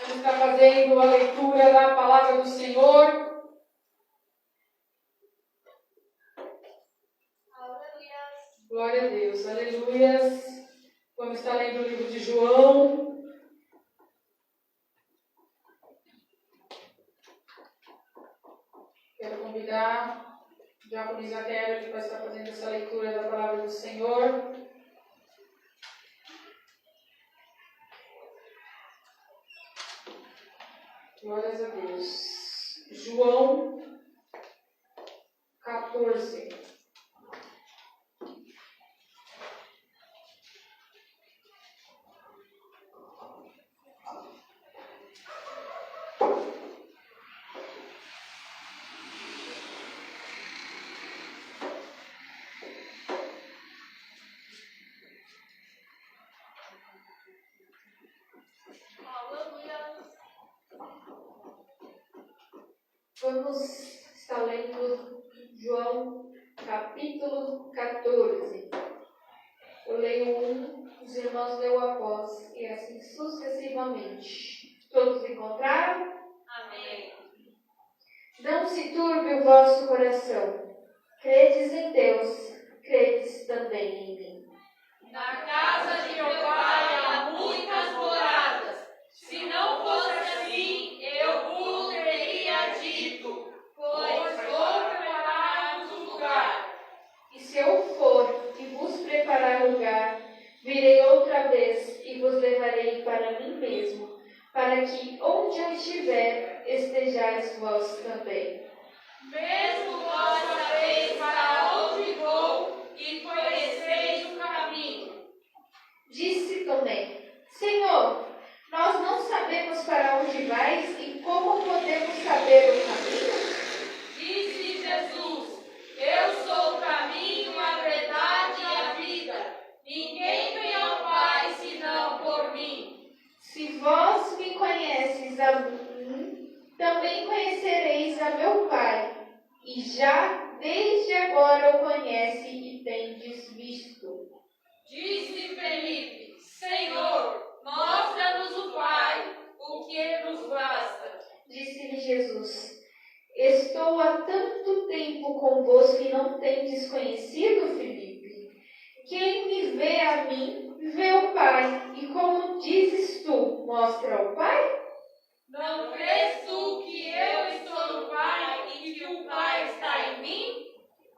Vamos estar fazendo a leitura da palavra do Senhor. Aleluia. Glória a Deus, aleluias. Vamos estar lendo o livro de João. Quero convidar o diácono Isaquero para estar fazendo essa leitura da palavra do Senhor. Glórias a Deus. João 14. Vamos estar lendo João capítulo 14. Eu leio um, os irmãos leem após, e assim sucessivamente. Todos encontraram? Amém. Não se turbe o vosso coração. Credes em Deus, credes também em mim. Na casa de meu pai há muitas moradas. Se não fosse assim, eu vos teria dito, pois vou preparar-vos um lugar. E se eu for e vos preparar lugar, virei outra vez e vos levarei para mim mesmo, para que onde eu estiver, estejais vós também. Mesmo vós sabeis para onde vou e conheceis o caminho. Disse Tomé: Senhor, nós não sabemos para onde vais e como podemos saber o caminho? Disse Jesus, eu sou o caminho, a verdade e a vida. Ninguém vem ao Pai senão por mim. Se vós me conheces a mim, também conhecereis a meu Pai, e já desde agora o conhece e tendes visto. Disse Felipe, Senhor, mostra-nos o Pai, o que nos basta. Disse-lhe Jesus: Estou há tanto tempo convosco e não tendes conhecido, Felipe? Quem me vê a mim, vê o Pai. E como dizes tu, mostra o Pai? Não crês tu que eu estou no Pai e que o Pai está em mim?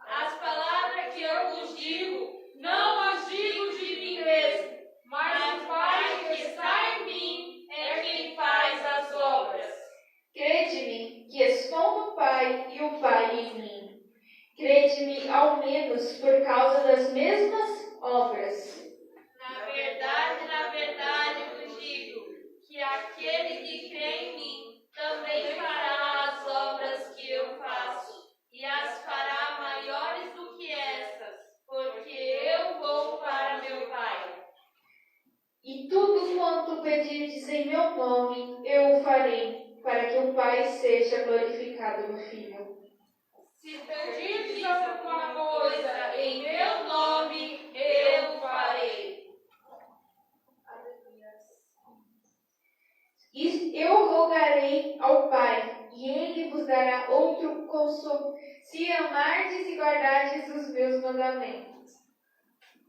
As palavras que eu vos digo, não as digo de mim mesmo, mas o Pai que está em mim é quem faz as obras. Crede-me que estou no Pai e o Pai em mim. Crede-me ao menos por causa das mesmas obras. Na verdade, vos digo que aquele que crê em mim também fará as obras que eu faço, e as fará maiores do que estas, porque eu vou para meu Pai. E tudo quanto pedirdes em meu nome, eu o farei, para que o Pai seja glorificado no Filho. Se pedirdes alguma coisa em meu nome, eu o farei. E eu rogarei ao Pai, e Ele vos dará outro Consolador, se amardes e guardardes os meus mandamentos.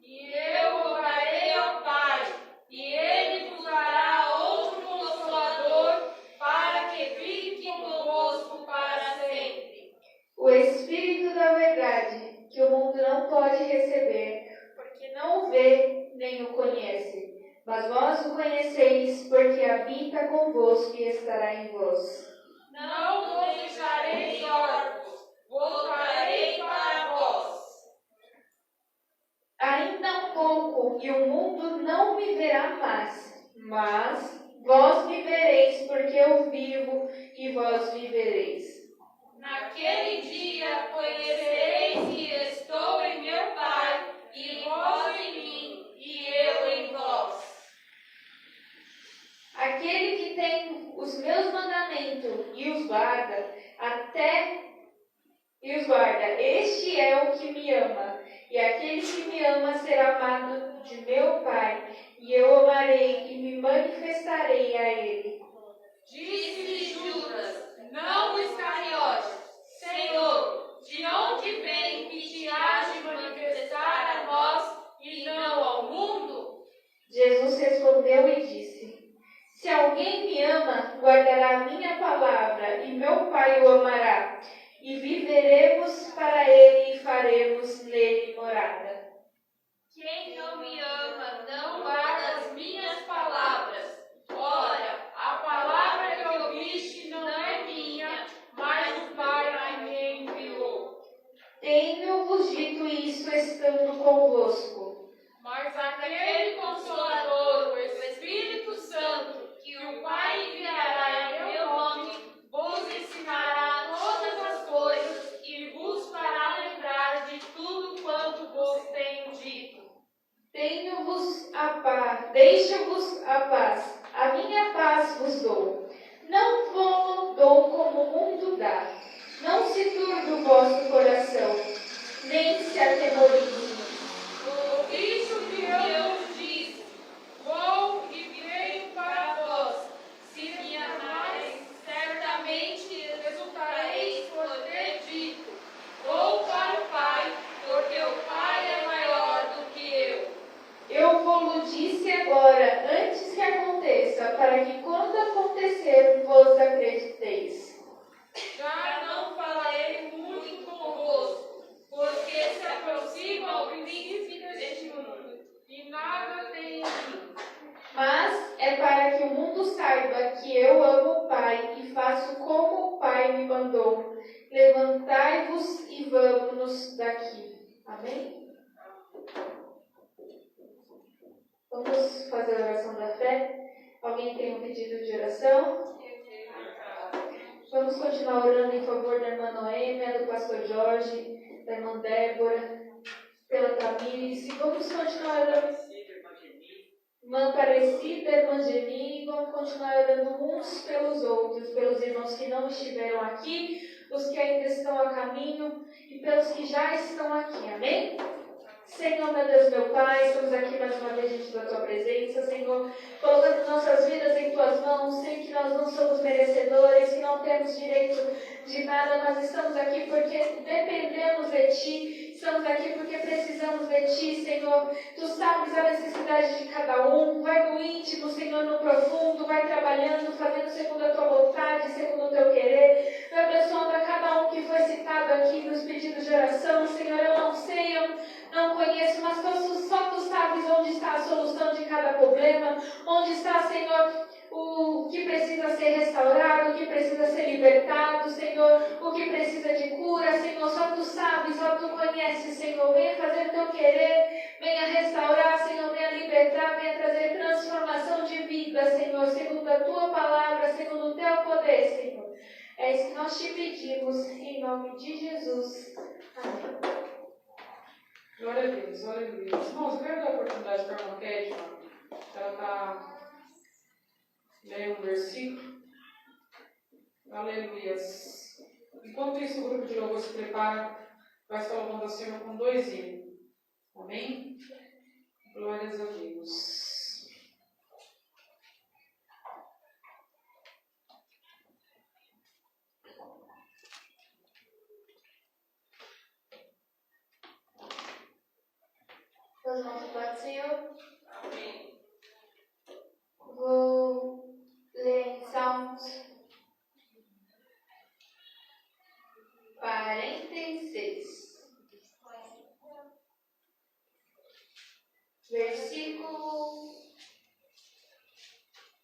E eu rogarei ao Pai, e Ele vos dará outro Consolador, para que fique convosco para sempre. O Espírito da verdade, que o mundo não pode receber, porque não o vê nem o conhece. Mas vós o conheceis, porque habita convosco e estará em vós. Não vos deixarei órfãos, voltarei para vós. Ainda um pouco, e o mundo não me verá mais, mas vós me vereis, porque eu vivo, e vós vivereis. Naquele dia conhecereis que estou em meu Pai, e vós em mim, e eu em vós. Aquele que tem os meus mandamentos e os guarda, este é o que me ama. E aquele que me ama será amado de meu Pai, e eu amarei e me manifestarei a ele. me ama guardará a minha palavra, e meu Pai o amará, e viveremos para ele e faremos nele morada. Quem não me ama não guarda as minhas palavras. Ora, a palavra que ouviste não é minha, mas o Pai que me enviou. Tenho-vos dito isso estando convosco. Mas aquele Consolador, o Espírito Santo, que o Pai enviará em meu nome, vos ensinará todas as coisas e vos fará lembrar de tudo quanto vos tenho dito. Tenho-vos a paz, deixo-vos a paz, a minha paz vos dou. Não vos dou como o mundo dá. Não se turbe o vosso coração, nem se atemorize. Ouviste o que eu vos disse. Vou e venho para vós. Se me amais, certamente resultareis por ter dito. Vou para o Pai, porque o Pai é maior do que eu. Eu vou-lo disse agora, antes que aconteça, para que quando acontecer vos acrediteis. Já não falarei muito convosco, porque se aproxima o príncipe deste mundo, e nada tem em mim. Mas é para que o mundo saiba que eu amo o Pai e faço como o Pai me mandou. Levantai-vos e vamos daqui. Amém? Vamos fazer a oração da fé. Alguém tem um pedido de oração? Vamos continuar orando em favor da irmã Noêmia, do pastor Jorge, da irmã Débora, pela Tamires. E vamos continuar orando. Irmã Aparecida, irmã Geni, vamos continuar orando uns pelos outros, pelos irmãos que não estiveram aqui, os que ainda estão a caminho e pelos que já estão aqui. Amém? Senhor, meu Deus, meu Pai, estamos aqui mais uma vez diante da Tua presença, Senhor, colocando nossas vidas em Tuas mãos, sei que nós não somos merecedores, que não temos direito de nada, nós estamos aqui porque dependemos de Ti, estamos aqui porque precisamos de Ti, Senhor. Tu sabes a necessidade de cada um, vai no íntimo, Senhor, no profundo, vai trabalhando, fazendo segundo a Tua vontade, segundo o Teu querer, vai abençoando a cada um que foi citado aqui nos pedidos de oração, Senhor. Eu não sei, eu não conheço, mas só Tu sabes onde está a solução de cada problema, onde está, Senhor, o que precisa ser restaurado, o que precisa ser libertado, Senhor, o que precisa de cura, Senhor, só Tu sabes, só Tu conheces, Senhor. Venha fazer o Teu querer, venha restaurar, Senhor, venha libertar, venha trazer transformação de vida, Senhor, segundo a Tua palavra, segundo o Teu poder, Senhor. É isso que nós Te pedimos, em nome de Jesus. Amém. Glória a Deus, glória a Deus. Irmãos, eu quero dar a oportunidade para a irmã Kétima. Ela está lendo um versículo. Aleluias. Enquanto isso, o grupo de louvor se prepara, vai estar louvando a Senhor com 2 hinos. Amém? Glórias a Deus. Das mãos para o Senhor. Amém. Vou ler em Salmos 46, versículo.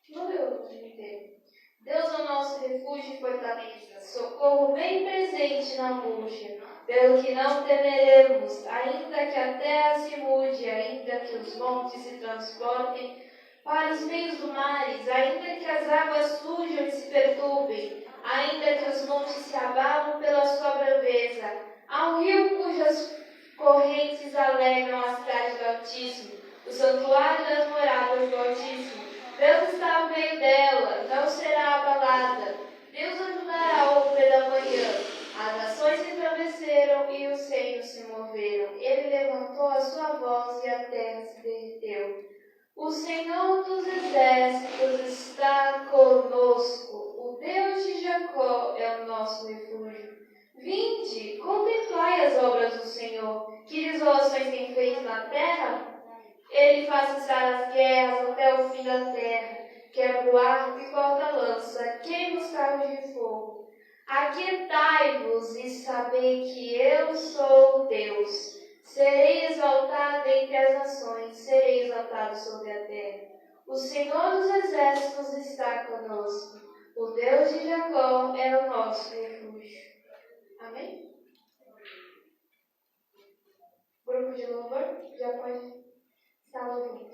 Não leu inteiro. Deus é o nosso refúgio e fortaleza, socorro bem presente na angústia, pelo que não temeremos, ainda que a terra se mude, ainda que os montes se transportem para os meios do mares, ainda que as águas surjam e se perturbem, ainda que os montes se abalam pela sua braveza. Há um rio cujas correntes alegram a cidade do Altíssimo, o santuário das moradas do Altíssimo. Deus está no meio dela, não será abalada. Deus ajudará ao romper da manhã. As nações se travesseram e os reinos se moveram. Ele levantou a sua voz e a terra se derreteu. O Senhor dos exércitos está conosco. O Deus de Jacó é o nosso refúgio. Vinde, contemplai as obras do Senhor. Que desolações tem feito na terra? Ele faz cessar as guerras até o fim da terra. quebra o arco e corta a lança, queima os carros de fogo. Aquietai-vos e sabei que eu sou Deus. Serei exaltado entre as nações, serei exaltado sobre a terra. O Senhor dos exércitos está conosco. O Deus de Jacó é o nosso refúgio. Amém? Grupo de louvor, já pode estar louvando.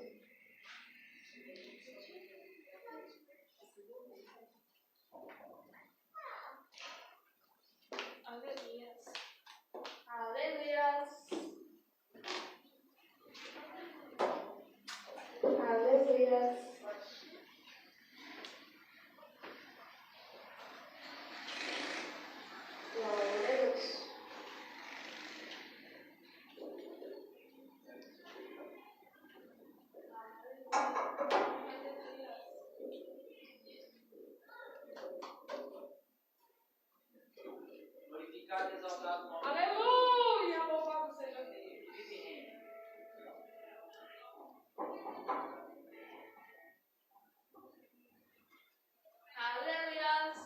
Aleluias. Aleluias. Aleluias. Glória a Deus. Glorificado e exaltado o nome. Aleluia! Louvado seja Deus. Aleluias.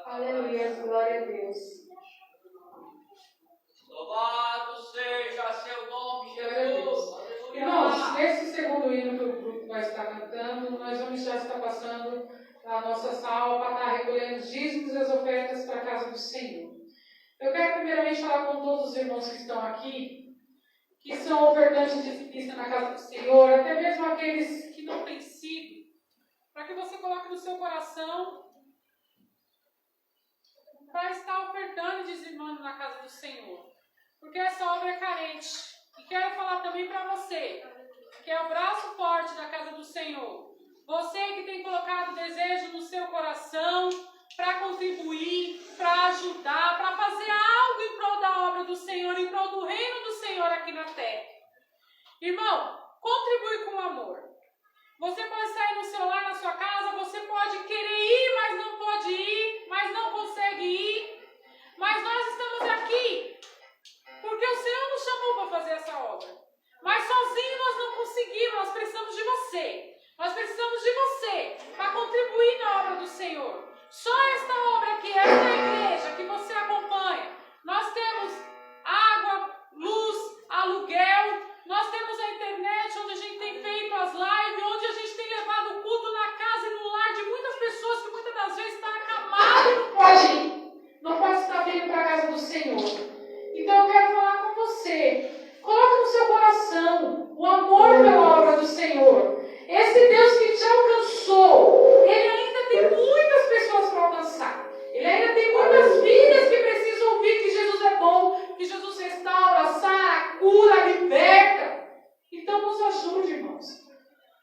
Aleluia, glória a Deus. Louvado seja seu nome, Jesus. Irmãos, nesse segundo hino que o grupo vai estar cantando, nós vamos já estar passando a nossa sala para estar recolhendo os dízimos e as ofertas para a casa do Senhor. Eu quero primeiramente falar com todos os irmãos que estão aqui, que são ofertantes de dizimistas na casa do Senhor, até mesmo aqueles que não têm sido, para que você coloque no seu coração para estar ofertando e dizimando na casa do Senhor. Porque essa obra é carente. E quero falar também para você, que é o braço forte da casa do Senhor. Você que tem colocado desejo no seu coração para contribuir, para ajudar, para fazer algo em prol da obra do Senhor, em prol do reino do Senhor aqui na terra. Irmão, contribui com amor. Você pode sair no seu lar, na sua casa, você pode querer ir, mas não pode ir, mas não consegue ir. Mas nós estamos aqui porque o Senhor nos chamou para fazer essa obra. Mas sozinho nós não conseguimos, nós precisamos de você. Nós precisamos de você para contribuir na obra do Senhor. Só esta obra aqui, esta igreja que você acompanha, nós temos água, luz, aluguel, nós temos a internet onde a gente tem feito as lives, onde a gente tem levado o culto na casa e no lar de muitas pessoas que muitas das vezes está acamado e não pode estar vindo para a casa do Senhor. Então eu quero falar com você. Coloque no seu coração o amor pela obra do Senhor. Esse Deus que te alcançou, Ele ainda tem muitas pessoas para alcançar. Ele ainda tem muitas vidas que precisam ouvir que Jesus é bom, que Jesus restaura, sara, cura, liberta. Então nos ajude, irmãos.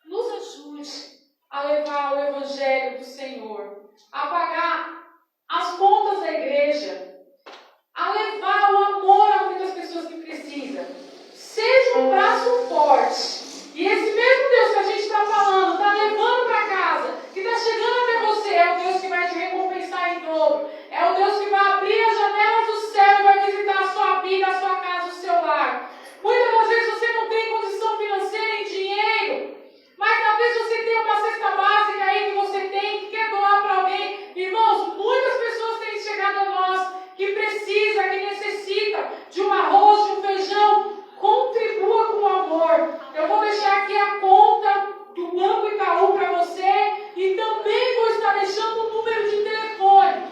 Nos ajude a levar o Evangelho do Senhor, a pagar as contas da igreja, a levar o amor a muitas pessoas que precisam. Seja um braço forte. E esse mesmo Deus que a gente está falando, está levando para casa, que está chegando até você, é o Deus que vai te recompensar em dobro. É o Deus que vai abrir as janelas do céu e vai visitar a sua vida, a sua casa, o seu lar. Muitas das vezes você não tem condição financeira em dinheiro, mas talvez você tenha uma cesta básica aí que você tem, que quer doar para alguém. Irmãos, muitas pessoas têm chegado a nós que precisa, que necessita de um arroz, de um feijão. Contribua com amor. Eu vou deixar aqui a conta do Banco Itaú para você e também vou estar deixando o número de telefone.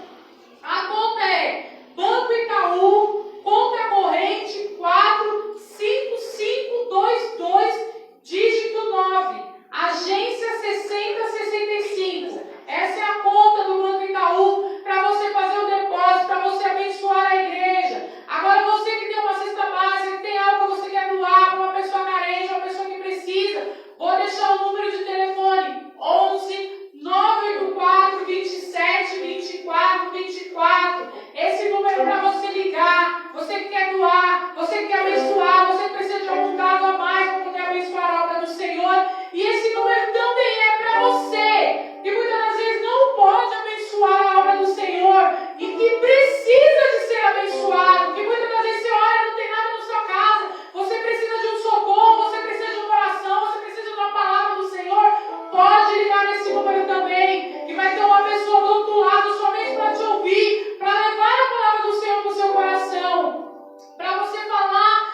A conta é Banco Itaú, conta corrente 45522, dígito 9, agência 6065. Essa é a conta do Banco Itaú para você fazer o depósito, para você abençoar a igreja. Agora você que tem uma cesta básica, que tem algo que você quer doar para uma pessoa carente, uma pessoa que precisa, vou deixar o número de telefone 11 984 27 24 24. Esse número é para você ligar, você que quer doar, você que quer abençoar, você que precisa de algum dado a mais para poder abençoar a obra do Senhor. E esse número também é para você, que muitas das vezes não pode abençoar a obra do Senhor e que precisa de ser abençoado, que muitas das vezes você olha e não tem nada na sua casa, você precisa de um socorro, você precisa de uma oração, você precisa de uma palavra do Senhor, pode ligar nesse número também, que vai ter uma pessoa do outro lado somente para te ouvir, para levar a palavra do Senhor para o seu coração, para você falar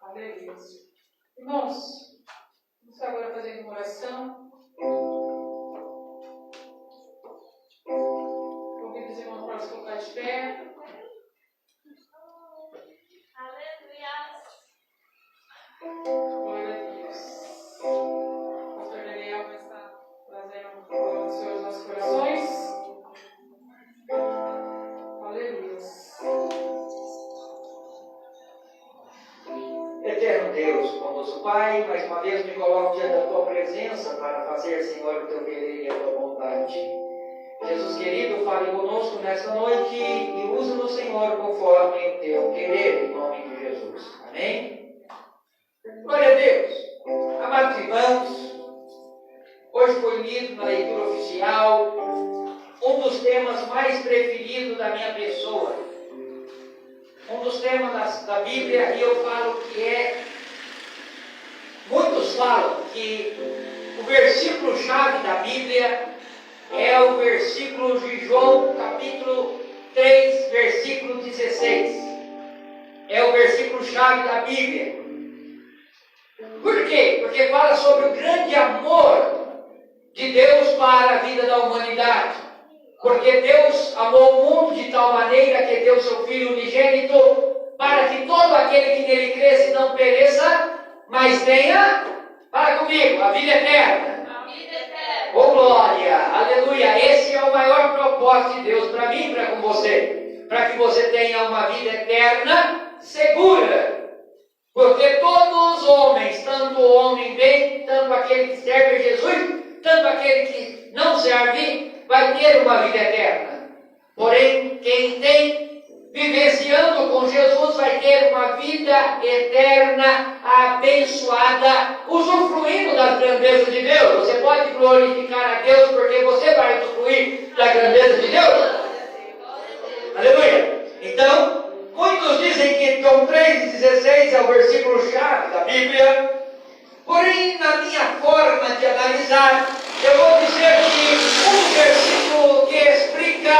Aleluia. Irmãos, vamos agora fazer uma oração. Convido os irmãos para se colocar de pé. Aleluia. Glória a Deus. O pastor Daniel vai estar trazendo a palavra do Senhor aos nossos corações. Aleluia. Eterno Deus, bondoso Pai, mais uma vez me coloco diante da Tua presença para fazer, Senhor, o Teu querer e a Tua vontade. Jesus querido, fale conosco nesta noite e use-nos, Senhor, conforme o Teu querer, em nome de Jesus. Amém? Glória a Deus. Amados irmãos, hoje foi lido na leitura oficial um dos temas mais preferidos da minha pessoa. Um dos temas da Bíblia, e eu falo que muitos falam que o versículo-chave da Bíblia é o versículo de João, capítulo 3, versículo 16. É o versículo-chave da Bíblia. Por quê? Porque fala sobre o grande amor de Deus para a vida da humanidade. Porque Deus amou o mundo de tal maneira que deu seu Filho unigênito para que todo aquele que nele cresce não pereça, mas tenha, para comigo, a vida eterna. A vida eterna. Oh glória, aleluia. Esse é o maior propósito de Deus para mim e para com você. Para que você tenha uma vida eterna segura. Porque todos os homens, tanto o homem bem, tanto aquele que serve a Jesus, tanto aquele que não serve, vai ter uma vida eterna. Porém, quem tem, vivenciando com Jesus, vai ter uma vida eterna, abençoada, usufruindo das grandezas de Deus. Você pode glorificar a Deus porque você vai usufruir da grandeza de Deus. Aleluia. Então, muitos dizem que João 3,16 é o versículo-chave da Bíblia. Porém, na minha forma de analisar, eu vou dizer que um versículo que explica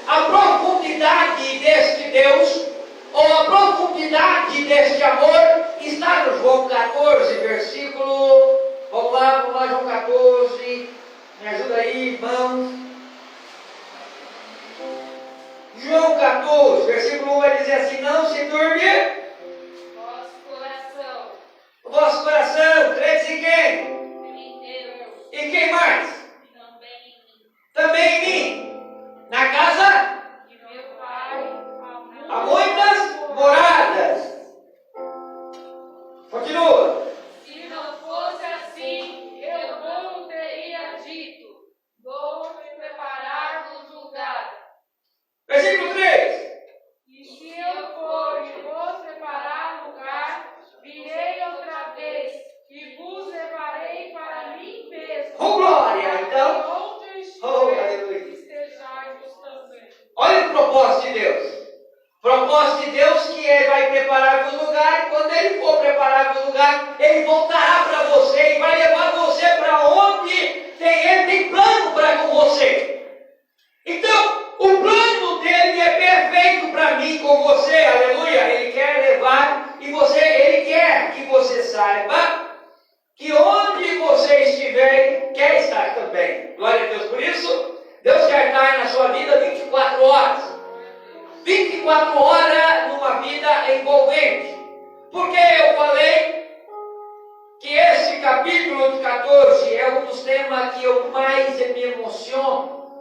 a profundidade deste Deus, ou a profundidade deste amor, está no João 14, versículo... Vamos lá, João 14, me ajuda aí, irmãos. João 14, versículo 1 vai dizer assim: não se turbe o vosso coração, crede em quem? E quem mais? Também em mim. Na casa de meu Pai há muitas moradas. Continua. Se não fosse assim, eu não teria dito: vou preparar-vos lugar. Versículo 3. E se eu for e vos preparar lugar, virei outra vez e vos levarei para mim mesmo. Oh, glória! Então, Onde aleluia. estejais também. Olha o propósito de Deus. O propósito de Deus que Ele vai preparar o lugar, e quando Ele for preparar o lugar, Ele voltará para você e vai levar você para onde Ele tem plano para com você. Então, o plano dele é perfeito para mim com você, aleluia. Ele quer levar e Ele quer que você saiba que onde você estiver, Ele quer estar também. Glória a Deus por isso. Deus quer estar na sua vida 24 horas. 24 horas numa vida envolvente. Porque eu falei que esse capítulo de 14 é um dos temas que eu mais me emociono.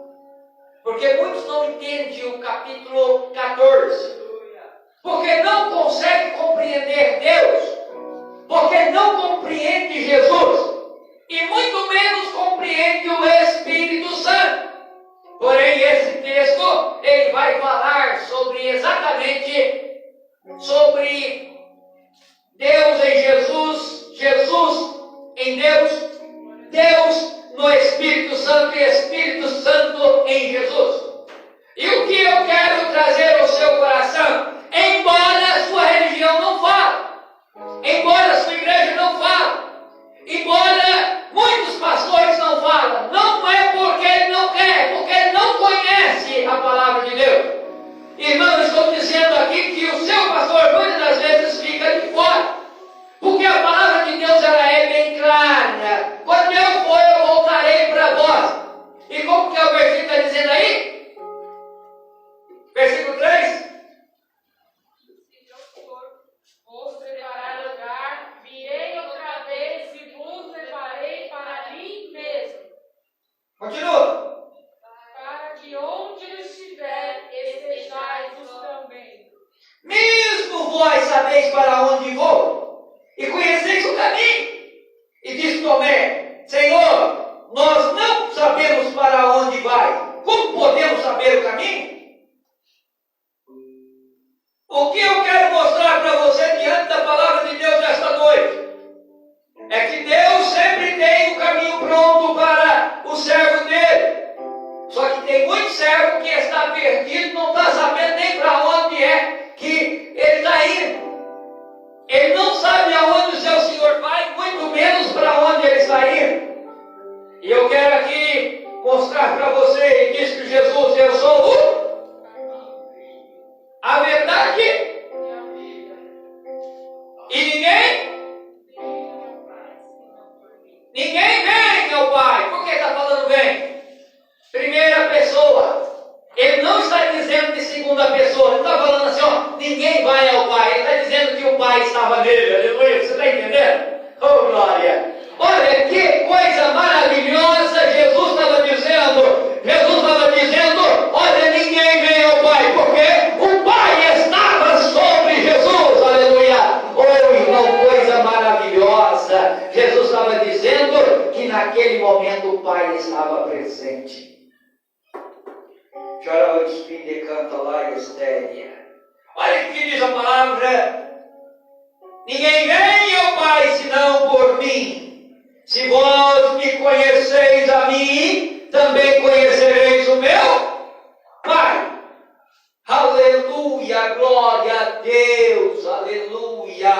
Porque muitos não entendem o capítulo 14. Porque não conseguem compreender Deus. Porque não compreende Jesus. E muito menos compreende o Espírito Santo. Porém, esse texto, ele vai falar exatamente sobre Deus em Jesus, Jesus em Deus, Deus no Espírito Santo e Espírito Santo em Jesus. E o que eu quero trazer ao seu coração, embora a sua religião não fale, embora a sua igreja não fale, embora muitos pastores não falam, não é porque ele não quer, é porque ele não conhece a palavra de Deus. Irmão, estou dizendo aqui que o seu pastor muitas das vezes fica de fora. sabeis para onde vou, e conheceis o caminho. E disse Tomé: Senhor, nós não sabemos para onde vai. Como podemos saber o caminho? O que eu quero mostrar para você diante da palavra de Deus esta noite é que Deus sempre tem o caminho pronto para o servo dele. Só que tem muito servo que está perdido, não está sabendo nem para onde é que ele está indo. Ele não sabe aonde o seu Senhor vai, muito menos para onde ele está indo. E eu quero aqui mostrar para você, diz que Jesus: eu sou a verdade e ninguém vem ao Pai. Por que está falando vem? Primeira pessoa. Ele não está dizendo de segunda pessoa. Ele está falando assim, ó, ninguém vai ao Pai. Ele está dizendo que o Pai estava nele. Aleluia. Você está entendendo? Oh, glória. Olha que coisa maravilhosa Jesus estava dizendo. Jesus estava dizendo: olha, ninguém vem ao Pai, porque o Pai estava sobre Jesus. Aleluia. Oh, irmão, coisa maravilhosa. Jesus estava dizendo que naquele momento o Pai estava presente. Chora o espírito e canta lá estéria. Olha o que diz a palavra: ninguém vem ao Pai senão por mim. Se vós me conheceis a mim, também conhecereis o meu Pai. Aleluia, glória a Deus, aleluia.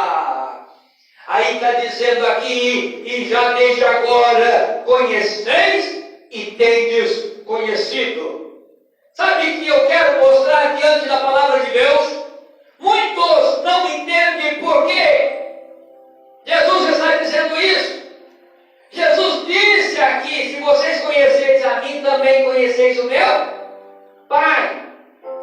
Aí está dizendo aqui: e já desde agora conheceis e tendes conhecido. Sabe que eu quero mostrar diante da palavra de Deus? Muitos não entendem por quê Jesus está dizendo isso. Jesus disse aqui: se vocês conheceis a mim, também conheceis o meu Pai.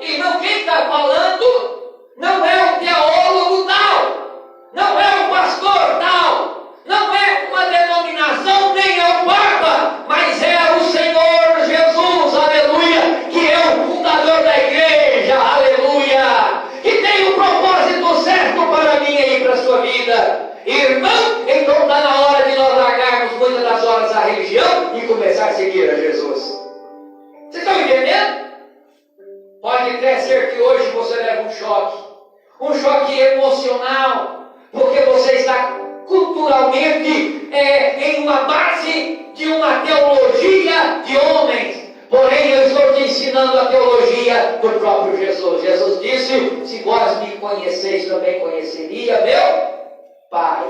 Irmão, quem está falando não é o teólogo tal, não é o pastor tal, não é uma denominação, nem é o Papa, mas é o Senhor Jesus, aleluia, que é o fundador da igreja, aleluia, que tem um propósito certo para mim e para a sua vida. Irmão, então está na hora de nós largarmos muitas das horas a religião e começar a seguir a Jesus. Vocês estão entendendo? Pode até ser que hoje você leve um choque emocional, porque você está culturalmente em uma base de uma teologia de homens. Porém, eu estou te ensinando a teologia do próprio Jesus. Jesus disse: se vós me conheceis, também conheceria meu Pai.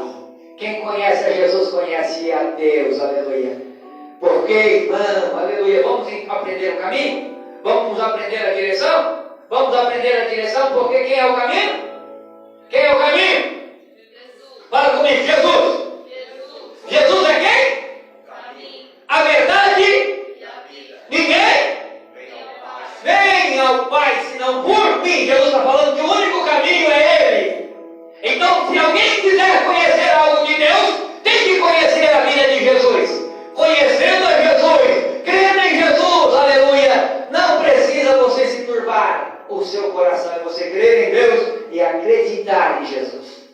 Quem conhece a Jesus conhece a Deus, aleluia. Porque, irmão, aleluia, vamos aprender o caminho? Vamos aprender a direção? Vamos aprender a direção, porque quem é o caminho? Quem é o caminho? Jesus. Fala comigo: Jesus. Jesus é quem? Caminho. A verdade e a vida. Ninguém vem ao Pai senão por mim. Jesus está falando que o único caminho é Ele. Então, se alguém quiser conhecer algo de Deus, tem que conhecer a vida de Jesus. Conhecendo a Jesus, crendo em Jesus, aleluia, não precisa você se turbar o seu coração, é você crer em Deus e acreditar em Jesus.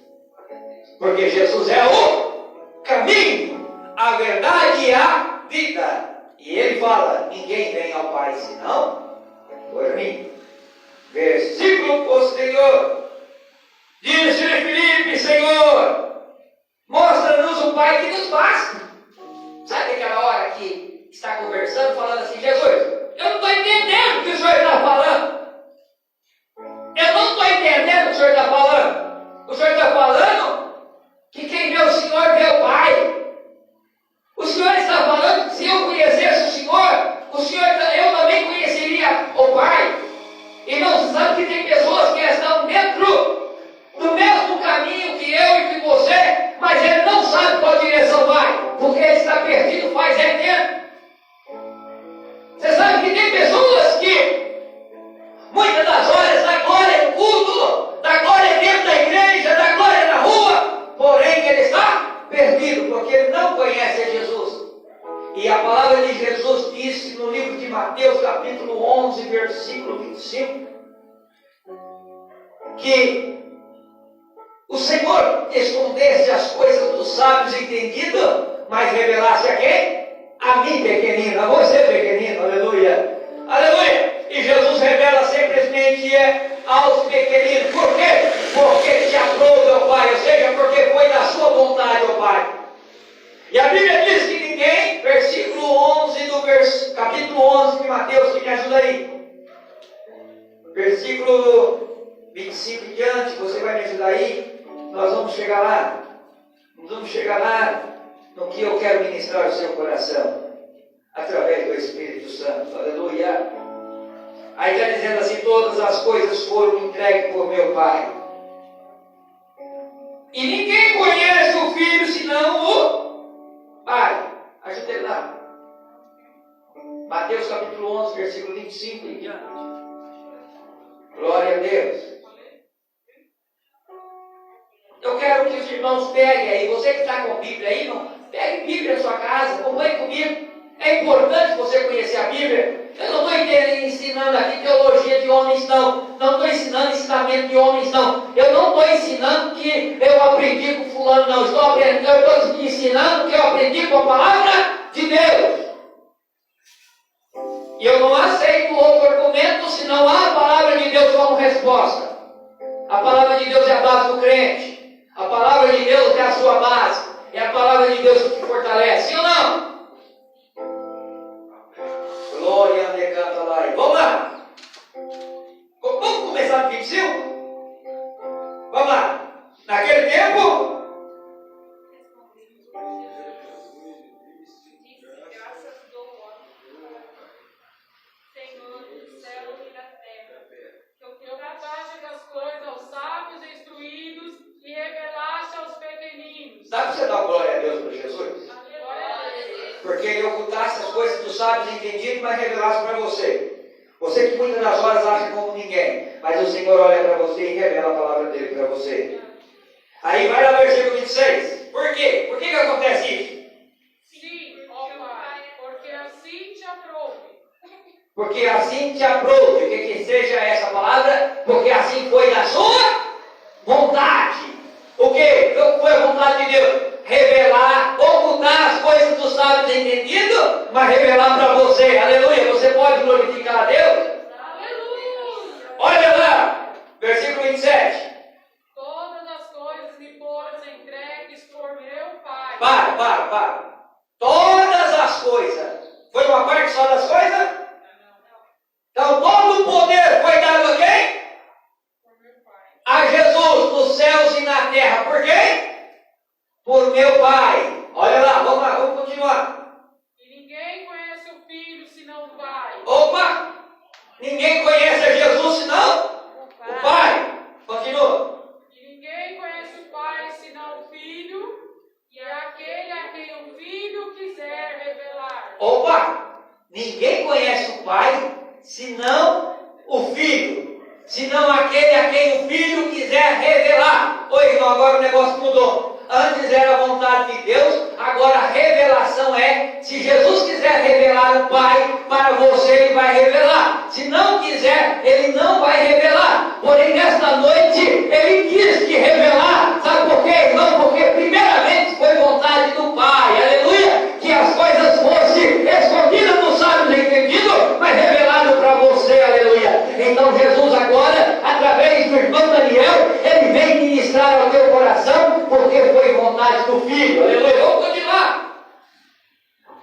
Porque Jesus é o caminho, a verdade e a vida. E Ele fala: ninguém vem ao Pai senão por mim. Versículo posterior. Disse-lhe Filipe: Senhor, mostra-nos o Pai que nos basta. Sabe aquela hora que está conversando, falando assim: Jesus, eu não estou entendendo o que o Senhor está falando. Eu não estou entendendo o que o Senhor está falando. O Senhor está falando que quem vê o Senhor vê o Pai. O Senhor está falando que se eu conhecesse o Senhor, eu também conheceria o Pai. E não sabe que tem pessoas que estão dentro do mesmo caminho que eu e que você, mas ele não sabe qual direção vai, porque ele está perdido faz tempo. Você sabe que tem pessoas que muitas das horas da glória no culto, da glória dentro da igreja, da glória na rua, porém ele está perdido, porque ele não conhece a Jesus. E a palavra de Jesus disse no livro de Mateus, capítulo 11, versículo 25, que Senhor escondesse as coisas dos sábios entendidos, mas revelasse a quem? A mim, pequenino, a você, pequenino, aleluia. Aleluia! E Jesus revela simplesmente aos pequeninos. Por quê? Porque te aprove, ó Pai, ou seja, porque foi da sua vontade, ó Pai. E a Bíblia diz que ninguém, versículo 11 do capítulo 11 de Mateus, que me ajuda aí. Versículo 25 em diante, você vai me ajudar aí? Nós vamos chegar lá. Nós vamos chegar lá no que eu quero ministrar ao seu coração, através do Espírito Santo. Aleluia. Aí está dizendo assim: todas as coisas foram entregues por meu Pai. E ninguém conhece o Filho senão o Pai. Ajuda ele lá. Mateus capítulo 11, versículo 25 em diante. Glória a Deus. Eu quero que os irmãos peguem aí. Você que está com a Bíblia aí, não, pegue Bíblia na sua casa, acompanhe comigo. É importante você conhecer a Bíblia. Eu não estou ensinando aqui teologia de homens, não. Não estou ensinando ensinamento de homens, não. Eu não estou ensinando que eu aprendi com fulano, não. Eu estou ensinando que eu aprendi com a palavra de Deus. E eu não aceito outro argumento se não há a palavra de Deus como resposta. A palavra de Deus é a base do crente. A palavra de Deus é a sua base. É a palavra de Deus que te fortalece. Sim ou não? Glória a Deus, canta lá. Vamos lá. Vamos começar no 25? Vamos lá. Naquele tempo, dá para você dar glória a Deus para Jesus? Porque ele ocultasse as coisas dos sábios entendidos, mas revelasse para você. Você que muitas das horas acha como ninguém, mas o Senhor olha para você e revela a palavra dele para você. Aí vai lá versículo 26. Por quê? Por que acontece isso? Sim, ó Pai, porque assim te aprove. Porque assim te aprove. O que seja essa palavra? Porque assim foi da sua vontade. O que? Qual foi a vontade de Deus? Revelar, ocultar as coisas dos sábios entendidos, mas revelar para você. Aleluia. Você pode glorificar a Deus? Aleluia. Olha lá, versículo 27. Todas as coisas me foram entregues por meu Pai. Para. Todas as coisas. Foi uma parte só das coisas? Então todo o poder foi dado a quem? Por meu Pai. A Jesus, nos céus e na terra. Por quem? Por meu Pai. Olha lá, vamos continuar. E ninguém conhece o Filho senão o Pai. Opa! Ninguém conhece a Jesus senão o Pai. Continua. E ninguém conhece o Pai senão o Filho, e é aquele a quem o Filho quiser revelar. Opa! Ninguém conhece o Pai senão o Filho. Senão aquele a quem o Filho quiser revelar. Oi, irmão, agora o negócio mudou. Antes era a vontade de Deus, agora a revelação é, se Jesus quiser revelar o Pai para você, Ele vai revelar. Se não quiser, Ele não vai revelar. Porém, nesta noite, Ele quis te revelar. Sabe por quê, irmão? Porque primeiramente foi vontade do Pai, aleluia, que as coisas fossem escondidas nos sábios entendidos, mas revelado para você, aleluia. Então Jesus agora, através do irmão Daniel, ele vem ministrar ao teu coração, porque foi vontade do Filho, aleluia. Vamos continuar.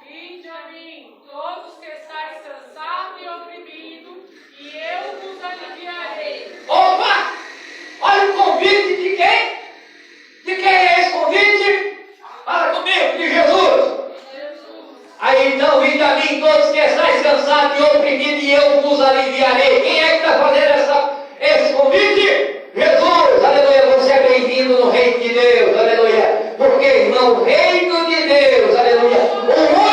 Vinde a mim, todos que estáis cansados e oprimidos, e eu vos aliviarei. Opa! Olha o convite de quem? De quem é esse convite? Fala comigo, de Jesus. Aí então, vinde a mim todos que estáis cansados e oprimidos, e eu vos aliviarei. Quem é que está fazendo esse convite? Jesus, aleluia. Você é bem-vindo no reino de Deus, aleluia. Porque, irmão, o reino de Deus, aleluia. O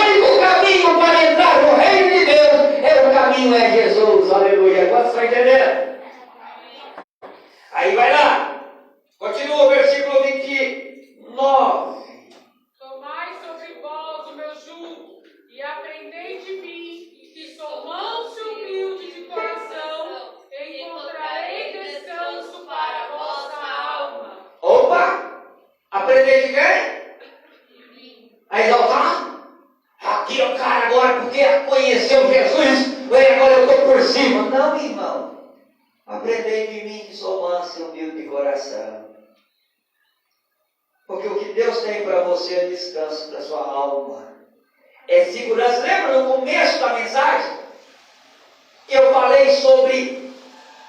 único caminho para entrar no reino de Deus, o caminho é Jesus, aleluia. Quantos estão entendendo? Aí vai lá. Continua o versículo 29. Tomai sobre vós o meu jugo, e aprendei de mim, que sou manso e humilde de coração, encontrarei descanso para a vossa alma. Opa! Aprender de quem? A exaltar? Aqui é o cara agora porque conheceu Jesus, agora eu estou por cima. Não, irmão. Aprendei de mim que sou manso e humilde de coração. Porque o que Deus tem para você é descanso para sua alma. É segurança. Lembra no começo da mensagem? Que eu falei sobre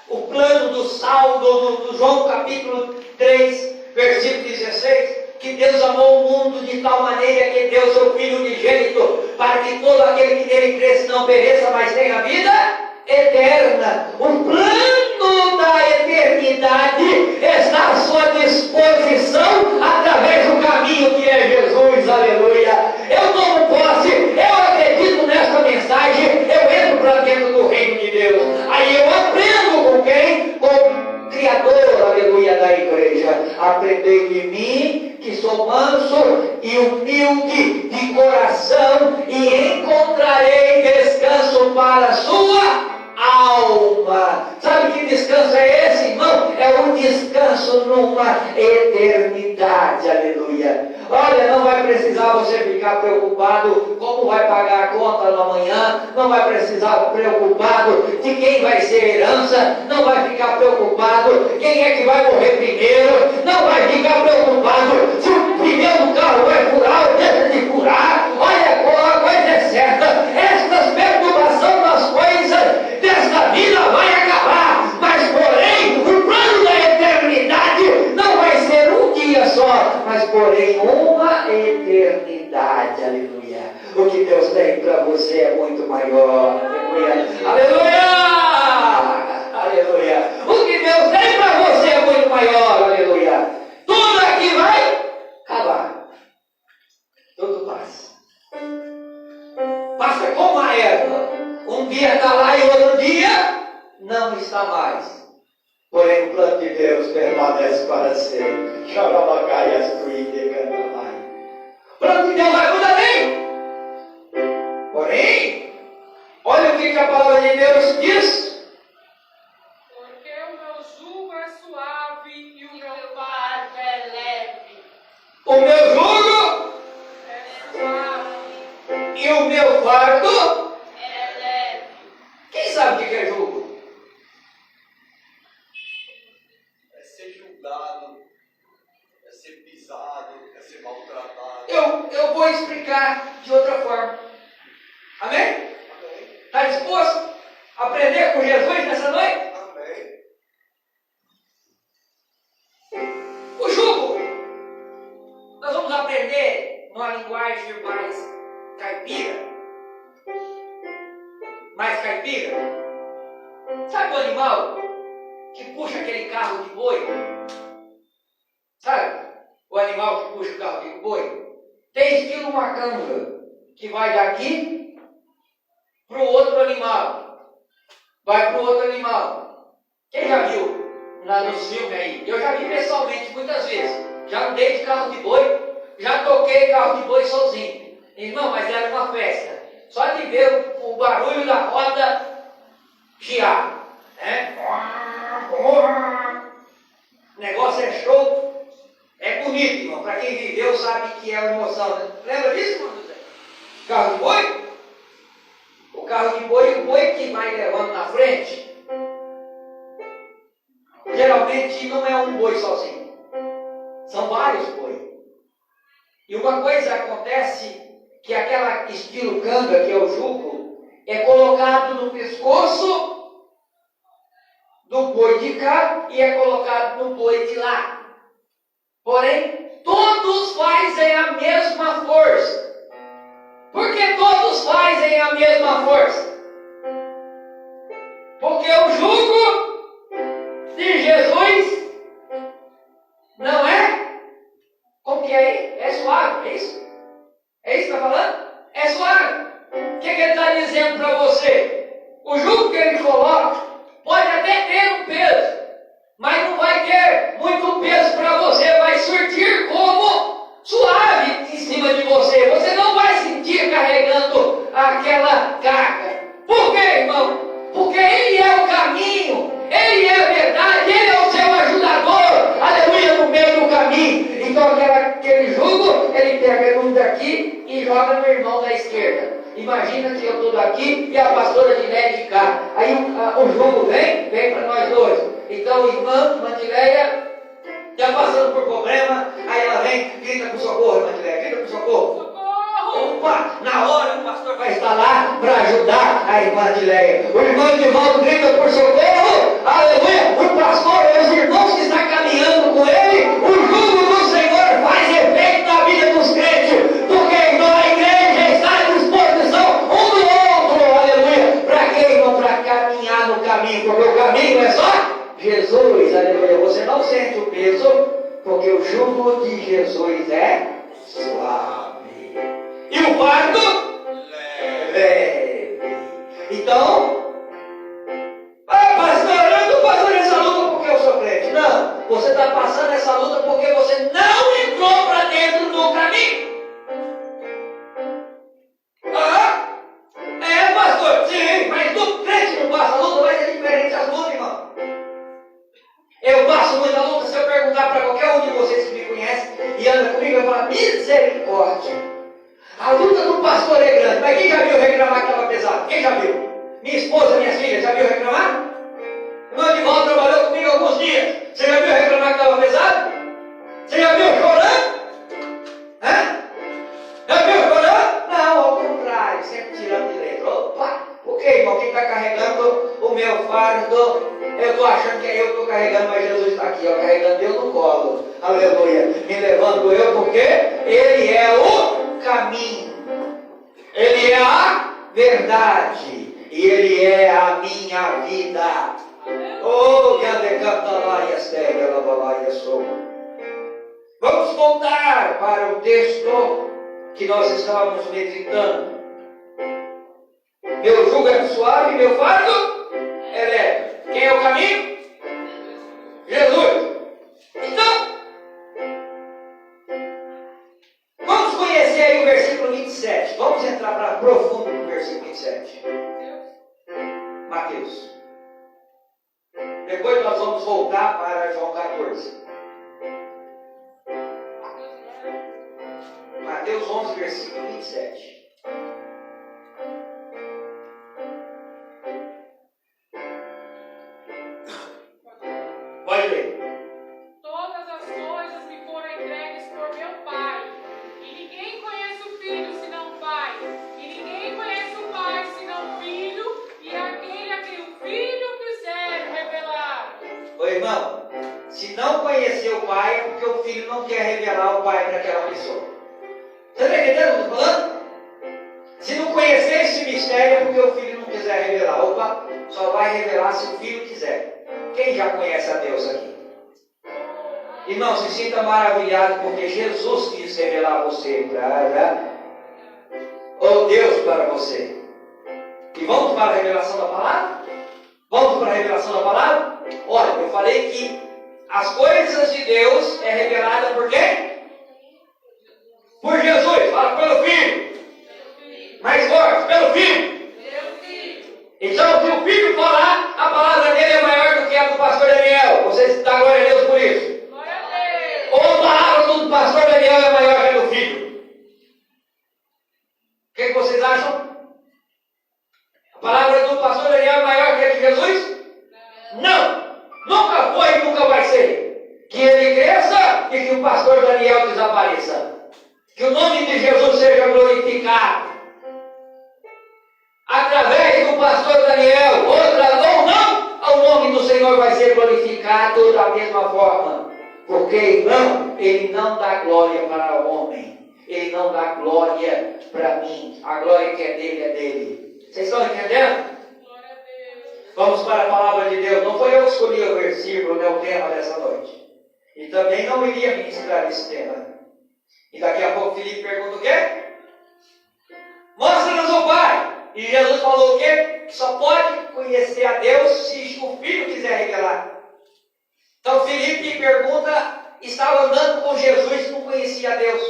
o plano do Salmo, do João capítulo 3, versículo 16. Que Deus amou o mundo de tal maneira que deu seu Filho unigênito, para que todo aquele que nele cresce não pereça, mas tenha vida eterna. O plano da eternidade está à sua disposição através do caminho que é Jesus. Aleluia. Eu tomo posse, eu acredito nesta mensagem, eu entro para dentro do reino de Deus. Aí eu aprendo com quem? Com o Criador, aleluia, da igreja. Aprendei de mim, que sou manso e humilde de coração, e encontrarei descanso para a sua alma. Sabe que descanso é esse, irmão? É um descanso numa eternidade, aleluia. Olha, não vai precisar você ficar preocupado como vai pagar a conta no amanhã, não vai precisar preocupado de quem vai ser herança, não vai ficar preocupado quem é que vai morrer primeiro, não vai ficar preocupado se o pneu do carro vai furar ou deixa de furar. Olha, a coisa é certa, estas perturbações das coisas desta vida vai acabar, mas porém o plano da eternidade não vai ser um dia só, mas porém uma eternidade, aleluia. O que Deus tem para você é muito maior, aleluia, aleluia, aleluia. O que Deus tem para você é muito maior, aleluia. Tudo aqui vai acabar, tudo passa, passa como a erva, um dia está lá e outro dia não está mais. Porém, o plano de Deus permanece para sempre. O plano de Deus vai mudar bem. Porém, olha o que a palavra de Deus diz. Porque o meu jugo é suave e o meu fardo é leve. O meu jugo é suave. e o meu fardo. É leve. Quem sabe o que é jugo? É ser julgado, é ser pisado, é ser maltratado. Eu vou explicar de outra forma. Amém? Amém. Está disposto a aprender com Jesus nessa noite? Amém. O jugo, nós vamos aprender numa linguagem mais caipira. Mais caipira. Sabe o animal que puxa aquele carro de boi? Sabe? O animal que puxa o carro de boi? Tem estilo uma canga que vai daqui para o outro animal. Vai para o outro animal. Quem já viu lá nos filmes aí? Eu já vi pessoalmente muitas vezes. Já andei de carro de boi, já toquei carro de boi sozinho. Irmão, mas era uma festa. Só de ver o barulho da roda chiar. Né? O negócio é show. É bonito, irmão. Para quem viveu sabe que é uma emoção. Né? Lembra disso, irmão José? Carro de boi? O carro de boi, o boi que vai levando na frente, geralmente não é um boi sozinho. São vários bois. E uma coisa acontece, que aquela estilo canga, que é o jugo, é colocado no pescoço do boi de cá e é colocado no boi de lá. Porém, todos fazem a mesma força. Por que todos fazem a mesma força? Porque o jugo de Jesus não é, como que é? É suave, é isso? É isso que está falando? É suave. O que ele está dizendo para você? O jugo que ele coloca pode até ter um peso, mas não vai ter muito peso para você, vai surtir como suave em cima de você. Você não vai sentir carregando aquela carga. Por quê, irmão? Porque Ele é o caminho, Ele é a verdade, Ele é o seu ajudador, aleluia, no meio do caminho. Então pegou aquele jugo, ele pega um daqui e joga no irmão da esquerda. Imagina que eu estou daqui e a pastora Dileia de cá. Aí o jugo vem para nós dois. Então, irmã Mandileia está passando por problema, aí ela vem, grita com socorro, Mandileia, grita com socorro. Opa, na hora o pastor vai estar lá para ajudar a irmã Dileia. O irmão de volta grita por socorro, aleluia. O pastor e os irmãos que estão caminhando com ele, o jugo do Senhor faz efeito na vida dos crentes, porque a igreja está à disposição um do outro, aleluia. Para quê, irmão? Para caminhar no caminho, porque o caminho é só Jesus, aleluia. Você não sente o peso, porque o jugo de Jesus é suave. E o fardo? Leve. Então, pastor, eu estou passando essa luta porque eu sou crente. Não, você está passando essa luta porque você não entrou para dentro do caminho. Pastor, sim, mas do crente não passa a luta, vai ser diferente as lutas, irmão. Eu passo muita luta, se eu perguntar para qualquer um de vocês que me conhece e anda comigo, eu falo, misericórdia. A luta do pastor é grande, mas quem já viu reclamar que estava pesado? Quem já viu? Minha esposa, minhas filhas, já viu reclamar? O meu irmão trabalhou comigo alguns dias. Você já viu reclamar que estava pesado? Você já viu chorando? Já viu chorando? Não, ao contrário, sempre tirando de letra. Opa, ok, irmão, quem está carregando o meu fardo? Eu estou achando que é eu que estou carregando, mas Jesus está aqui, ó, carregando eu no colo. Aleluia. Me levando eu, porque Ele é o caminho, Ele é a verdade e Ele é a minha vida. Oh, vamos voltar para o texto que nós estávamos meditando. Meu jugo é suave, meu fardo é leve. Quem é o caminho? Jesus. Então, vamos conhecer aí o versículo 27. Vamos entrar para profundo no versículo 27. Mateus. Depois nós vamos voltar para João 14. Mateus 11, versículo 27. Pode ler. Todas as coisas me foram entregues por meu Pai. E ninguém conhece o Filho senão o Pai. E ninguém conhece o Pai senão o Filho. E aquele a quem o Filho quiser revelar. Ô irmão, se não conhecer o Pai, é porque o Filho não quer revelar o Pai para aquela pessoa. Você está entendendo o que eu estou falando? Se não conhecer esse mistério, é porque o Filho não quiser revelar. Opa, só vai revelar se o Filho quiser. Quem já conhece a Deus aqui? Irmão, se sinta maravilhado porque Jesus quis revelar você ou Deus para você. E vamos para a revelação da palavra? Vamos para a revelação da palavra? Olha, eu falei que as coisas de Deus é revelada por quem? Por Jesus. Fala, pelo Filho. Mais forte, pelo Filho. Então, se o Filho falar, a palavra dele é maior do que a do pastor Daniel. Vocês dão glória a Deus por isso? Glória a Deus. Ou a palavra do pastor Daniel é maior que a do Filho? O que vocês acham? A palavra do pastor Daniel é maior que a de Jesus? Não! Nunca foi e nunca vai ser. Que ele cresça e que o pastor Daniel desapareça. Que o nome de Jesus seja glorificado. Através do pastor Daniel, outra ou não, o nome do Senhor vai ser glorificado da mesma forma. Porque, irmão, Ele não dá glória para o homem. Ele não dá glória para mim. A glória que é dele. Vocês estão entendendo? Glória a Deus. Vamos para a palavra de Deus. Não foi eu que escolhi o versículo, né, o tema dessa noite. E também não iria ministrar esse tema. E daqui a pouco Filipe pergunta o quê? Mostra-nos o Pai. E Jesus falou o quê? Que só pode conhecer a Deus se o Filho quiser revelar. Então Filipe pergunta, estava andando com Jesus e não conhecia a Deus.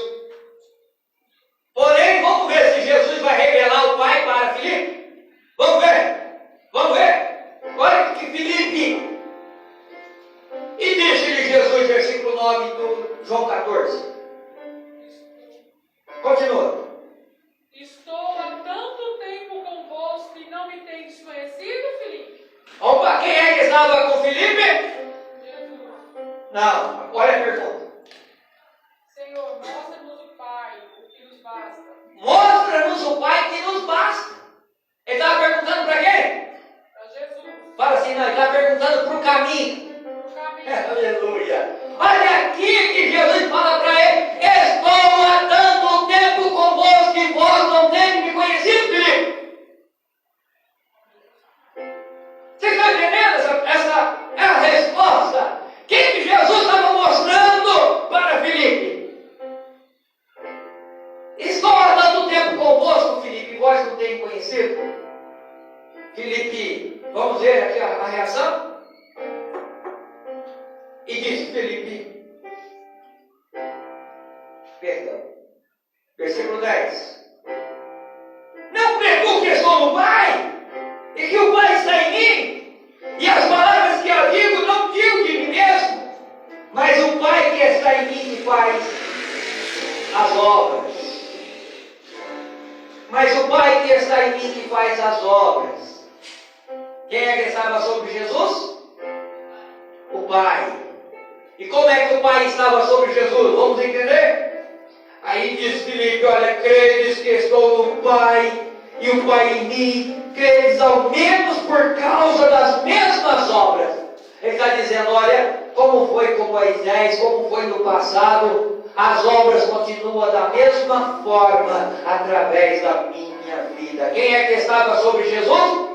Porém, vamos ver se Jesus vai revelar o Pai para Filipe. Vamos ver. Vamos ver. Olha que Filipe. E disse-lhe Jesus, versículo 9 do João 14. 14. Continua. Estou há tanto tempo convosco e não me tendes conhecido, Filipe? Opa, quem é que estava com Filipe? Jesus. Não, olha a pergunta. Senhor, mostra-nos o Pai, o que nos basta. Mostra-nos o Pai que nos basta. Ele estava perguntando para quem? Para Jesus. Fala assim, não, ele estava perguntando para o caminho. O caminho. Aleluia. Olha aqui que Jesus fala para ele: estou há tanto tempo convosco e vós não tendes me conhecido, Filipe. Vocês estão entendendo? Essa é a resposta. O que Jesus estava mostrando para Filipe? Estou há tanto tempo convosco, Filipe, e vós não tendes conhecido. Filipe, vamos ver aqui a reação? E disse Filipe, perdão, versículo 10: não prego que estou no Pai, e que o Pai está em mim, e as palavras que eu digo, não digo de mim mesmo, mas o Pai que está em mim que faz as obras. Mas o Pai que está em mim que faz as obras. Quem é que estava sobre Jesus? O Pai. E como é que o Pai estava sobre Jesus? Vamos entender? Aí diz Filipe, olha, credes que estou no Pai e o Pai em mim, credes ao menos por causa das mesmas obras. Ele está dizendo, olha, como foi com Moisés, como foi no passado, as obras continuam da mesma forma através da minha vida. Quem é que estava sobre Jesus?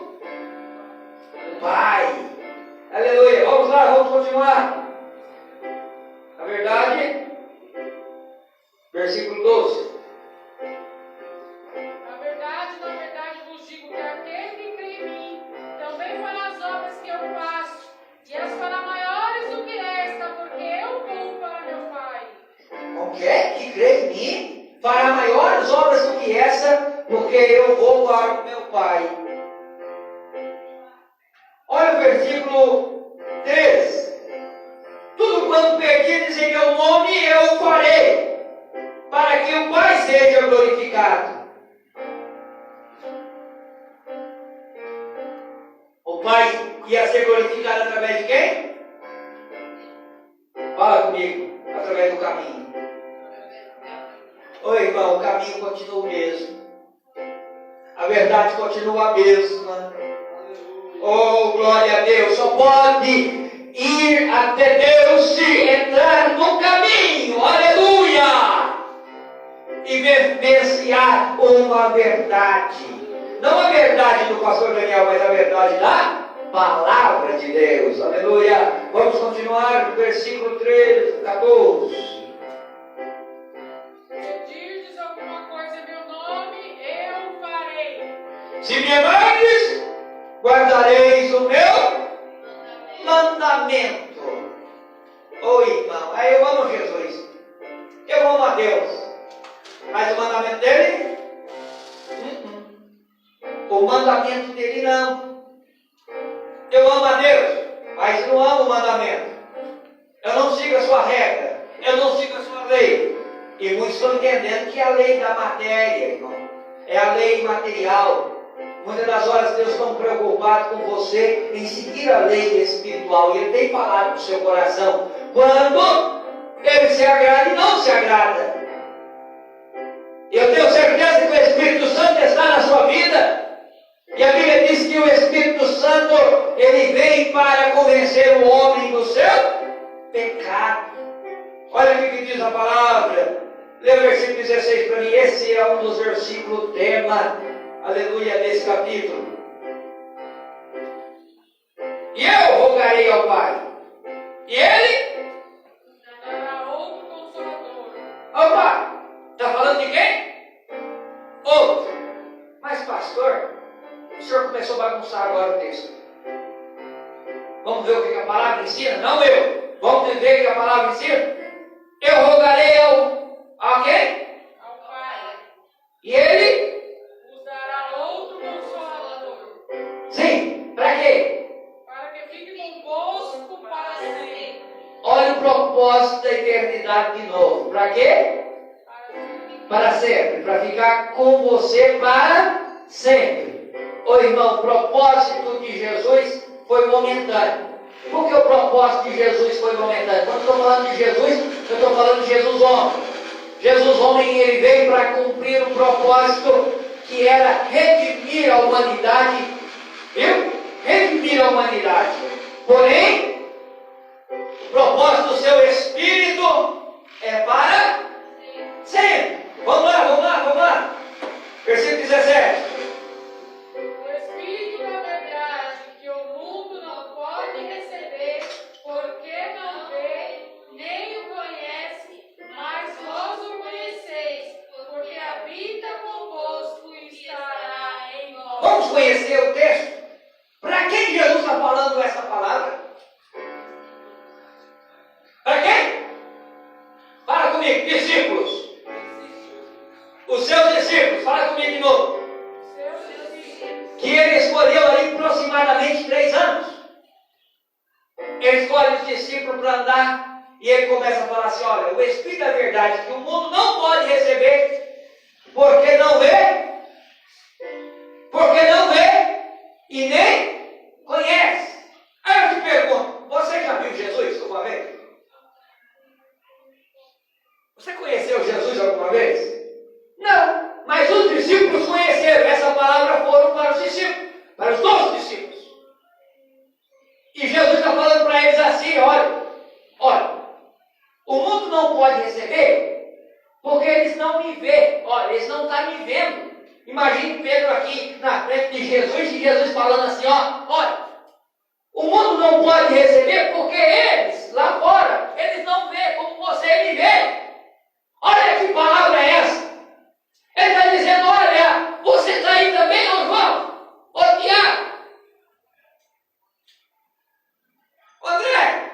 O Pai. Aleluia. Vamos lá, vamos continuar. Na verdade, versículo 12. Na verdade vos digo que aquele que crê em mim também fará as obras que eu faço, e as fará maiores do que esta, porque eu vou para meu Pai. Qualquer que crê em mim fará maiores obras do que essa, porque eu vou para o meu Pai. Olha o versículo 13. Tudo quanto pedirdes em meu nome, eu farei, para que o Pai seja glorificado. O Pai ia ser glorificado através de quem? Fala comigo, através do caminho. Oi, irmão, o caminho continua o mesmo. A verdade continua a mesma. Oh, glória a Deus. Só pode ir até Deus se entrar no caminho. Aleluia! E vivenciar uma verdade. Não a verdade do pastor Daniel, mas a verdade da palavra de Deus. Aleluia! Vamos continuar no versículo 13, 14. Pedirdes alguma coisa em meu nome, eu farei. Se me amardes, guardareis o meu mandamento. Ô irmão, aí eu amo Jesus, eu amo a Deus, mas o mandamento dele? O mandamento dele não. Eu amo a Deus, mas não amo o mandamento. Eu não sigo a sua regra, eu não sigo a sua lei. E muitos estão entendendo que a lei da matéria, irmão, é a lei material. Muitas das horas Deus está preocupado com você em seguir a lei espiritual. E Ele tem falado no seu coração quando Ele se agrada e não se agrada. Eu tenho certeza que o Espírito Santo está na sua vida. E a Bíblia diz que o Espírito Santo, ele vem para convencer o homem do seu pecado. Olha o que diz a palavra. Lê o versículo 16 para mim. Esse é um dos versículos tema, aleluia, desse capítulo. E eu rogarei ao Pai, e Ele Dará outro consolador. Opa! Está falando de quem? Outro. Mas pastor, o senhor começou a bagunçar agora o texto. Vamos ver o que a palavra ensina? Não eu. Vamos ver o que a palavra ensina? Eu rogarei a quem? Ao Pai. E Ele? Vos dará outro consolador. Sim. Para quê? Para que fique convosco para sempre. Olha o propósito da eternidade de novo. novo. Para quê? Para sempre. Para ficar com você para sempre. Ô irmão, o propósito de Jesus foi momentâneo. Por que o propósito de Jesus foi momentâneo? Quando eu estou falando de Jesus, eu estou falando de Jesus homem. Jesus homem, ele veio para cumprir um propósito que era redimir a humanidade. Viu? Redimir a humanidade. Porém, o propósito do seu Espírito é para sempre. Vamos lá. Versículo 17. O Espírito da verdade que o mundo não pode receber, porque não vê, nem o conhece, mas vós o conheceis, porque habita convosco e estará em vós. Vamos conhecer o texto? Para quem Jesus está falando essa palavra? Para quem? Fala comigo, discípulos. Os seus discípulos, fala comigo de novo. Que ele escolheu ali aproximadamente 3 anos. Ele escolhe os discípulos para andar e ele começa a falar assim: olha, o Espírito da verdade que o mundo não pode receber, porque não vê e nem conhece. Aí eu te pergunto, você já viu Jesus alguma vez? Você conheceu Jesus alguma vez? Não, mas os discípulos conheceram. Essa palavra foram para os discípulos, para os 12 discípulos. E Jesus está falando para eles assim: olha, o mundo não pode receber, porque eles não me veem. Olha, eles não estão me vendo. Imagine Pedro aqui na frente de Jesus e Jesus falando assim: olha, o mundo não pode receber porque eles, lá fora, eles não veem como você me vê. Olha que palavra é essa? Ele está dizendo: olha, você está aí também, ô João, ô Tiago, ô André,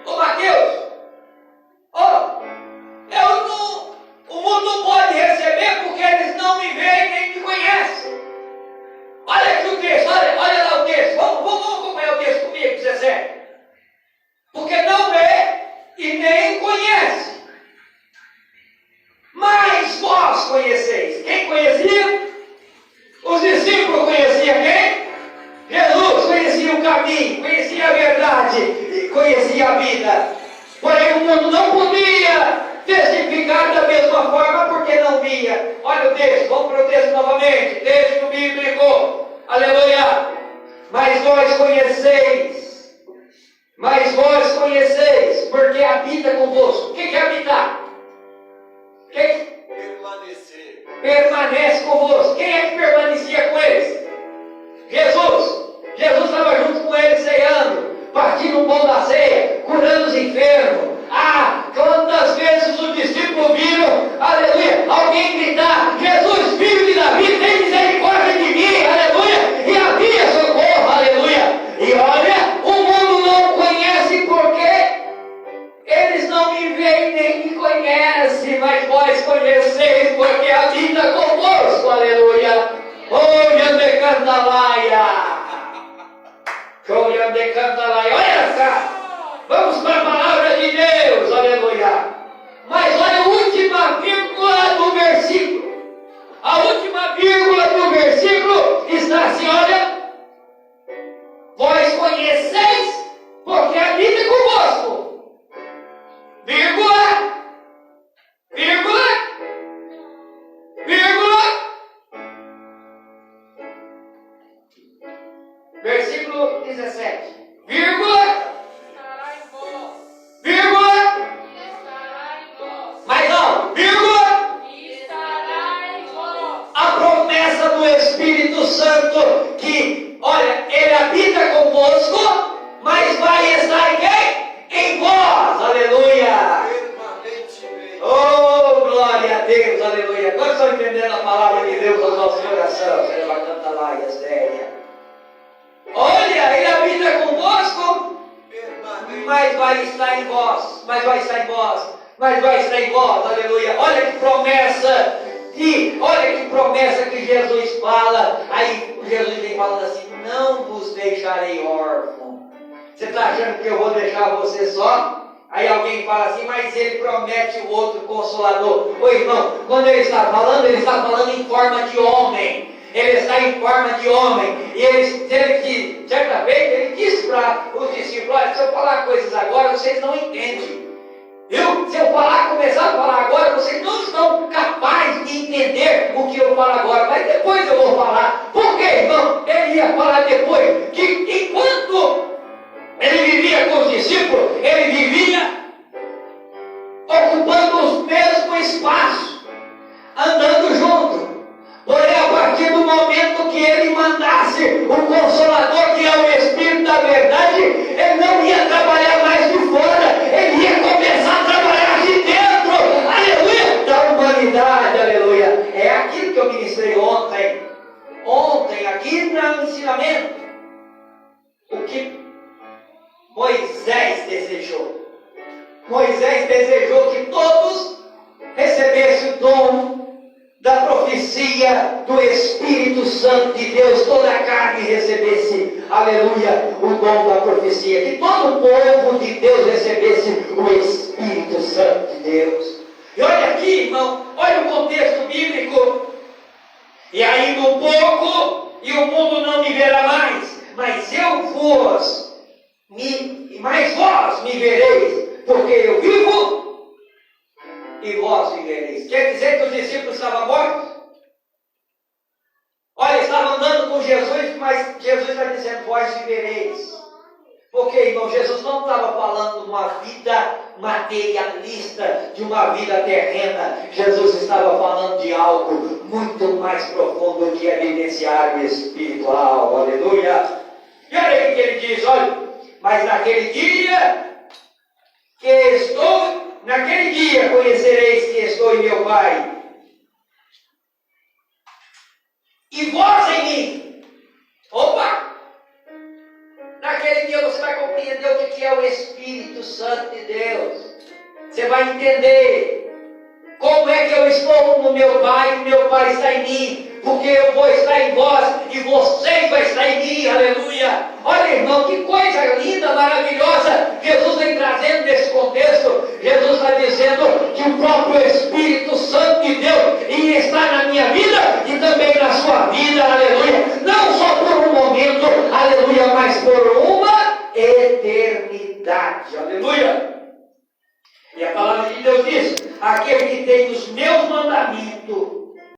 ô Mateus, o mundo não pode receber porque eles não me veem nem me conhecem. Olha aqui o texto, olha lá o texto, vamos acompanhar o texto comigo, 17. Porque não vê e nem conhece. Mas vós conheceis. Quem conhecia? Os discípulos conheciam quem? Jesus conhecia o caminho, conhecia a verdade e conhecia a vida. Porém o mundo não podia testificar da mesma forma porque não via. Olha o texto, vamos para o texto novamente. Texto bíblico. Aleluia. Mas vós conheceis, porque habita convosco. O que é habitar? Permanecer. Permanece convosco. Quem é que permanecia com eles? Jesus estava junto com eles ceando, partindo o pão da ceia, curando os enfermos. Quantas vezes os discípulos viram, aleluia, alguém gritar: Jesus, filho de Davi, tem misericórdia de mim, aleluia, e havia socorro, aleluia. E olha, o mundo não conhece porque eles não me veem nem me conhecem, mas vós conheceis porque habita convosco, aleluia. Olha, cantalaia, olha cá. Vamos para a palavra de Deus, aleluia. Mas olha a última vírgula do versículo. A última vírgula do versículo está assim: olha, vós conheceis porque habita convosco. Vírgula. Versículo 17. Vírgula. Mais alto. Vírgula. A promessa do Espírito Santo que, olha, ele habita convosco, mas vai estar em quem? Em vós. Aleluia. Permanentemente. Oh, glória a Deus. Aleluia. Quantos estão entendendo a palavra de Deus no nosso coração? Você vai cantar lá e séria. Olha, ele habita convosco, mas vai estar em vós, aleluia. Olha que promessa que Jesus fala. Aí Jesus vem falando assim: não vos deixarei órfão. Você está achando que eu vou deixar você só? Aí alguém fala assim, mas ele promete o outro consolador. Ô irmão, quando ele está falando em forma de homem. Ele está em forma de homem. E certa vez, ele disse para os discípulos, olha, se eu falar coisas agora, vocês não entendem. Se eu começar a falar agora, vocês não estão capazes de entender o que eu falo agora, mas depois eu vou falar. Por quê, irmão? Ele ia falar depois que enquanto ele vivia com os discípulos, ele vivia ocupando os mesmos espaços, andando junto. Porém, a partir do momento que ele mandasse o Consolador, que é o Espírito da verdade, ele não ia trabalhar mais de fora, ele ia começar a trabalhar aqui dentro, aleluia, da humanidade, aleluia. É aquilo que eu ministrei ontem aqui no ensinamento, o que Moisés desejou. Moisés desejou que todos recebessem o dom da profecia do Espírito Santo de Deus, toda a carne recebesse, aleluia, o dom da profecia, que todo o povo de Deus recebesse o Espírito Santo de Deus. E olha aqui, irmão, olha o contexto bíblico. E ainda um pouco, e o mundo não me verá mais, mas vós me vereis, porque eu vivo e vós vivereis. Quer dizer que os discípulos estavam mortos? Olha, estavam andando com Jesus, mas Jesus está dizendo, vós vivereis. Porque, irmão, Jesus não estava falando de uma vida materialista, de uma vida terrena. Jesus estava falando de algo muito mais profundo, que é vivenciar o espiritual. Aleluia! E olha aí que ele diz, olha, mas naquele dia conhecereis que estou em meu Pai, e vós em mim. Opa! Naquele dia você vai compreender o que é o Espírito Santo de Deus. Você vai entender como é que eu estou no meu Pai e meu Pai está em mim. Porque eu vou estar em vós e vocês vão estar em mim, aleluia. Olha, irmão, que coisa linda, maravilhosa Jesus vem trazendo nesse contexto. Jesus está dizendo que o próprio Espírito Santo de Deus ia estar na minha vida e também na sua vida, aleluia. Não só por um momento, aleluia, mas por uma eternidade, aleluia. E a palavra de Deus diz, aquele que tem os meus mandamentos